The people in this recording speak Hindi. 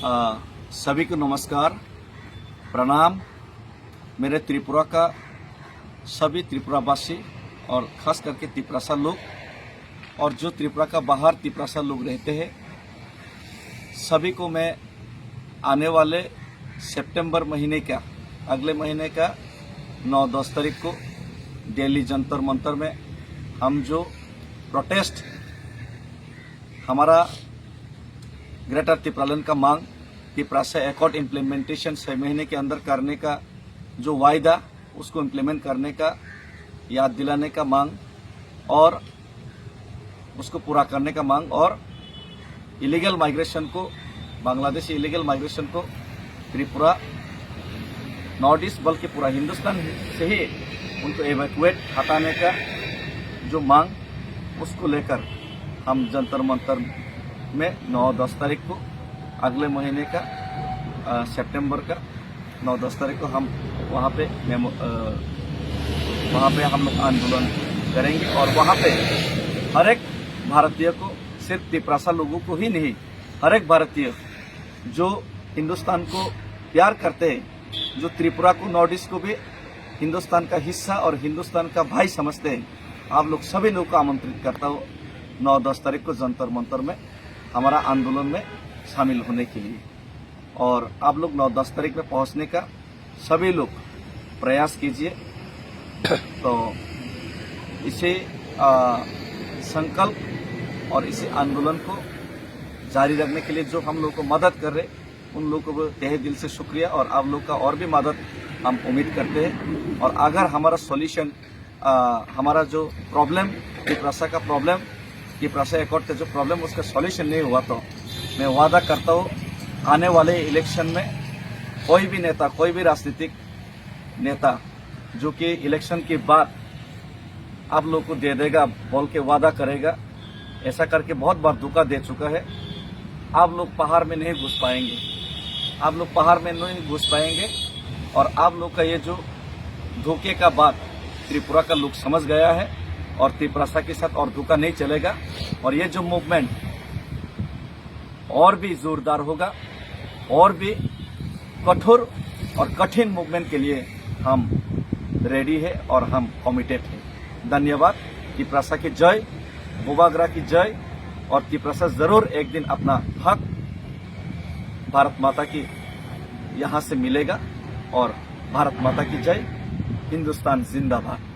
सभी को नमस्कार, प्रणाम। मेरे त्रिपुरा का सभी त्रिपुरावासी और खास करके त्रिपुरासा लोग और जो त्रिपुरा का बाहर त्रिपुरासा लोग रहते हैं, सभी को मैं आने वाले सितंबर महीने का अगले महीने का 9-10 तारीख को दिल्ली जंतर मंतर में हम जो प्रोटेस्ट हमारा ग्रेटर त्रिपुरालैंड का मांग त्रिपुरासा एकॉर्ड इम्प्लीमेंटेशन 6 महीने के अंदर करने का जो वायदा उसको इम्प्लीमेंट करने का याद दिलाने का मांग और उसको पूरा करने का मांग और इलीगल माइग्रेशन को बांग्लादेशी इलीगल माइग्रेशन को त्रिपुरा नॉर्थ ईस्ट बल्कि पूरा हिंदुस्तान से ही उनको एवैक्यूएट हटाने का जो मांग उसको लेकर हम जंतर मंतर में 9-10 तारीख को अगले महीने का सितंबर का 9-10 तारीख को हम वहाँ पे हम लोग आंदोलन करेंगे और वहाँ पे हर एक भारतीय को, सिर्फ त्रिपुरासा लोगों को ही नहीं, हर एक भारतीय जो हिंदुस्तान को प्यार करते हैं, जो त्रिपुरा को नॉर्थ ईस्ट को भी हिंदुस्तान का हिस्सा और हिंदुस्तान का भाई समझते हैं, आप लोग सभी लोग को आमंत्रित करता हूँ 9-10 तारीख को जंतर मंतर में हमारा आंदोलन में शामिल होने के लिए। और आप लोग 9-10 तारीख में पहुंचने का सभी लोग प्रयास कीजिए। तो इसे संकल्प और इसी आंदोलन को जारी रखने के लिए जो हम लोग को मदद कर रहे, उन लोगों को तहे दिल से शुक्रिया और आप लोग का और भी मदद हम उम्मीद करते हैं। और अगर हमारा सॉल्यूशन, हमारा जो प्रॉब्लम त्रिपुरासा का प्रॉब्लम, त्रिपुरासा एकॉर्ड का जो प्रॉब्लम, उसका सॉल्यूशन नहीं हुआ तो मैं वादा करता हूँ आने वाले इलेक्शन में कोई भी नेता, कोई भी राजनीतिक नेता जो कि इलेक्शन के बाद आप लोग को दे देगा बोल के वादा करेगा, ऐसा करके बहुत बार धोखा दे चुका है। आप लोग पहाड़ में नहीं घुस पाएंगे, आप लोग पहाड़ में नहीं घुस पाएंगे। और आप लोग का ये जो धोखे का बात त्रिपुरा का लोग समझ गया है और त्रिपुरासा के साथ और धोखा नहीं चलेगा। और ये जो मूवमेंट और भी जोरदार होगा और भी कठोर और कठिन मूवमेंट के लिए हम रेडी है और हम कमिटेड है। धन्यवाद। त्रिपुरासा की जय, बोबाग्रा की जय। और त्रिपुरासा जरूर एक दिन अपना हक भारत माता की यहाँ से मिलेगा। और भारत माता की जय। हिंदुस्तान जिंदाबाद।